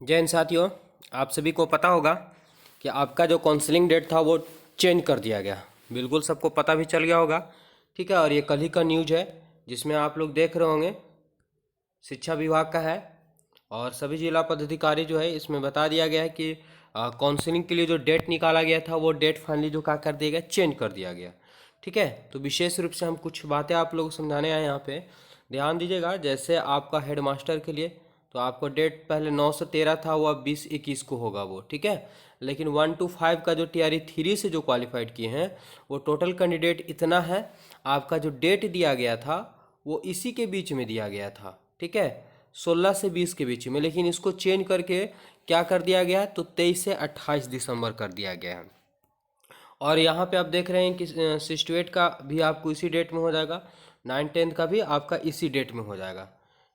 जय हिंद साथियों, आप सभी को पता होगा कि आपका जो काउंसलिंग डेट था वो चेंज कर दिया गया। बिल्कुल सबको पता भी चल गया होगा, ठीक है। और ये कल ही का न्यूज है जिसमें आप लोग देख रहे होंगे, शिक्षा विभाग का है और सभी जिला पदाधिकारी जो है इसमें बता दिया गया है कि काउंसलिंग के लिए जो डेट निकाला गया था वो डेट फाइनली जो क्या कर दिया गया, चेंज कर दिया गया, ठीक है। तो विशेष रूप से हम कुछ बातें आप लोगों को समझाने आए यहाँ पे, ध्यान दीजिएगा। जैसे आपका हेड मास्टर के लिए तो आपको डेट पहले 9 से 13 था, वो अब 20-21 को होगा वो, ठीक है। लेकिन 1 to 5 का जो TRE 3 से जो क्वालिफाइड किए हैं वो टोटल कैंडिडेट इतना है। आपका जो डेट दिया गया था वो इसी के बीच में दिया गया था, ठीक है, 16 से 20 के बीच में। लेकिन इसको चेंज करके क्या कर दिया गया, तो 23 से 28 दिसंबर कर दिया गया है। और यहाँ पे आप देख रहे हैं कि 68 का भी आपको इसी डेट में हो जाएगा, 9-10 का भी आपका इसी डेट में हो जाएगा,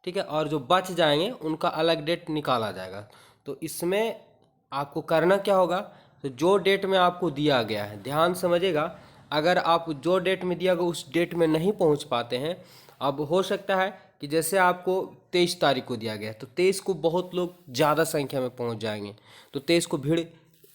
ठीक है। और जो बच जाएंगे उनका अलग डेट निकाला जाएगा। तो इसमें आपको करना क्या होगा, तो जो डेट में आपको दिया गया है ध्यान समझिएगा। अगर आप जो डेट में दिया गया उस डेट में नहीं पहुंच पाते हैं, अब हो सकता है कि जैसे आपको 23 तारीख को दिया गया है तो 23 को बहुत लोग ज़्यादा संख्या में पहुंच जाएंगे, तो 23 को भीड़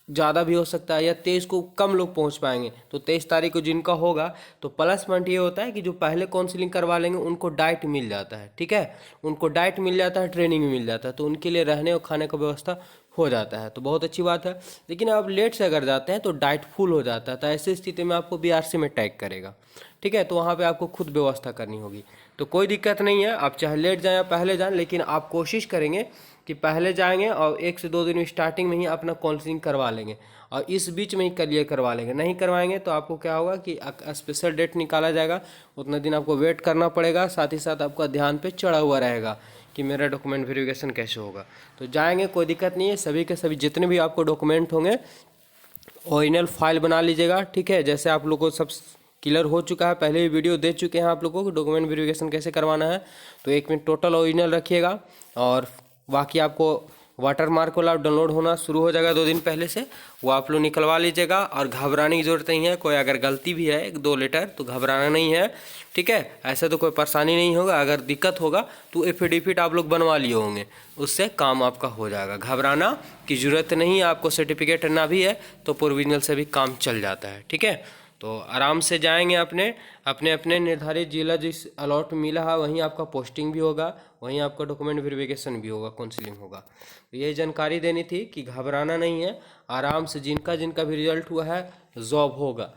ज़्यादा भी हो सकता है, या 23 को कम लोग पहुंच पाएंगे। तो 23 तारीख को जिनका होगा तो प्लस पॉइंट ये होता है कि जो पहले काउंसलिंग करवा लेंगे उनको डाइट मिल जाता है, ठीक है, उनको डाइट मिल जाता है, ट्रेनिंग भी मिल जाता है, तो उनके लिए रहने और खाने का व्यवस्था हो जाता है, तो बहुत अच्छी बात है। लेकिन आप लेट से अगर जाते हैं तो डाइट फुल हो जाता है, तो ऐसी स्थिति में आपको BRC में टैग करेगा, ठीक है। तो वहाँ पे आपको खुद व्यवस्था करनी होगी, तो कोई दिक्कत नहीं है। आप चाहे लेट जाएं या पहले जाएं, लेकिन आप कोशिश करेंगे कि पहले जाएंगे और 1 से 2 दिन में स्टार्टिंग में ही अपना काउंसलिंग करवा लेंगे और इस बीच में ही क्लियर करवा लेंगे। नहीं करवाएंगे तो आपको क्या होगा कि स्पेशल डेट निकाला जाएगा, उतना दिन आपको वेट करना पड़ेगा। साथ ही साथ आपका ध्यान पे चढ़ा हुआ रहेगा कि मेरा डॉक्यूमेंट वेरिफिकेशन कैसे होगा। तो जाएंगे, कोई दिक्कत नहीं है। सभी के सभी जितने भी आपको डॉक्यूमेंट होंगे ओरिजिनल फाइल बना लीजिएगा, ठीक है। जैसे आप लोगों को सब क्लियर हो चुका है, पहले ही वीडियो दे चुके हैं आप लोगों को डॉक्यूमेंट वेरिफिकेशन कैसे करवाना है, तो 1 मिनट टोटल ओरिजिनल रखिएगा। और बाकी आपको वाटर मार्क वाला डाउनलोड होना शुरू हो जाएगा 2 दिन पहले से, वो आप लोग निकलवा लीजिएगा। और घबराने की ज़रूरत नहीं है, कोई अगर गलती भी है 1-2 लेटर तो घबराना नहीं है, ठीक है। ऐसे तो कोई परेशानी नहीं होगा। अगर दिक्कत होगा तो एफिडेविट आप लोग बनवा लिए होंगे, उससे काम आपका हो जाएगा। घबराना की ज़रूरत नहीं है, आपको सर्टिफिकेट ना भी है तो प्रोविजनल से भी काम चल जाता है, ठीक है। तो आराम से जाएंगे, अपने अपने अपने निर्धारित जिला जिस अलॉट मिला है वहीं आपका पोस्टिंग भी होगा, वहीं आपका डॉक्यूमेंट वेरिफिकेशन भी होगा, काउंसलिंग होगा। तो यही जानकारी देनी थी कि घबराना नहीं है, आराम से जिनका जिनका भी रिजल्ट हुआ है जॉब होगा।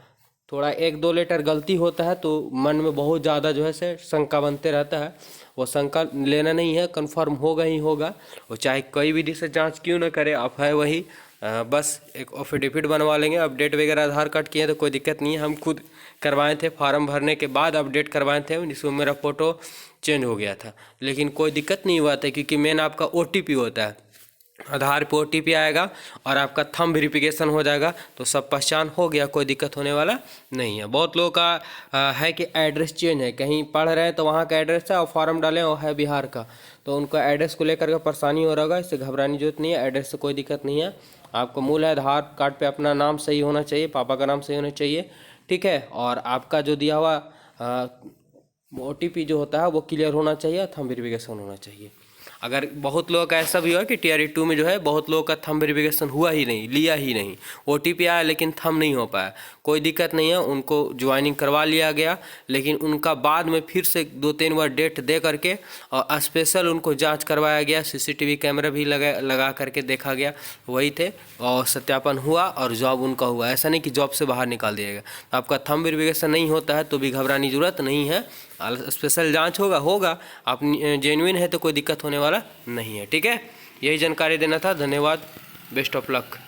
थोड़ा 1-2 लेटर गलती होता है तो मन में बहुत ज़्यादा जो है से शंका बनते रहता है, वो शंका लेना नहीं है, कंफर्म होगा ही होगा। वो चाहे कोई विधि से जांच क्यों ना करे, आप है वही बस एक एफिडेविट बनवा लेंगे। अपडेट वगैरह आधार कार्ड किए तो कोई दिक्कत नहीं है, हम खुद करवाए थे, फॉर्म भरने के बाद अपडेट करवाए थे, जिसमें मेरा फ़ोटो चेंज हो गया था। लेकिन कोई दिक्कत नहीं हुआ था, क्योंकि मेन आपका OTP होता है, आधार पे OTP आएगा और आपका थंब वेरिफिकेशन हो जाएगा, तो सब पहचान हो गया, कोई दिक्कत होने वाला नहीं है। बहुत लोगों का है कि एड्रेस चेंज है, कहीं पढ़ रहे हैं तो वहाँ का एड्रेस है और फॉर्म डालें और है बिहार का, तो उनको एड्रेस को लेकर के परेशानी हो रहा होगा। इससे घबराने की जरूरत नहीं है, एड्रेस से कोई दिक्कत नहीं है। आपको मूल आधार कार्ड पे अपना नाम सही होना चाहिए, पापा का नाम सही होना चाहिए, ठीक है। और आपका जो दिया हुआ OTP जो होता है वो क्लियर होना चाहिए, थंब वेरिफिकेशन होना चाहिए। अगर बहुत लोगों का ऐसा भी हुआ कि TRE 2 में जो है बहुत लोगों का थंब वेरिफिकेशन हुआ ही नहीं, लिया ही नहीं, OTP आया लेकिन थंब नहीं हो पाया, कोई दिक्कत नहीं है, उनको ज्वाइनिंग करवा लिया गया। लेकिन उनका बाद में फिर से 2-3 बार डेट दे करके और स्पेशल उनको जांच करवाया गया, CCTV कैमरा भी लगा करके देखा गया, वही थे और सत्यापन हुआ और जॉब उनका हुआ। ऐसा नहीं कि जॉब से बाहर निकाल दिया गया। तो आपका थंब वेरिफिकेशन नहीं होता है तो भी घबराने की जरूरत नहीं है, स्पेशल जांच होगा। आप जेन्युइन है तो कोई दिक्कत होने वाला नहीं है, ठीक है। यही जानकारी देना था, धन्यवाद, बेस्ट ऑफ लक।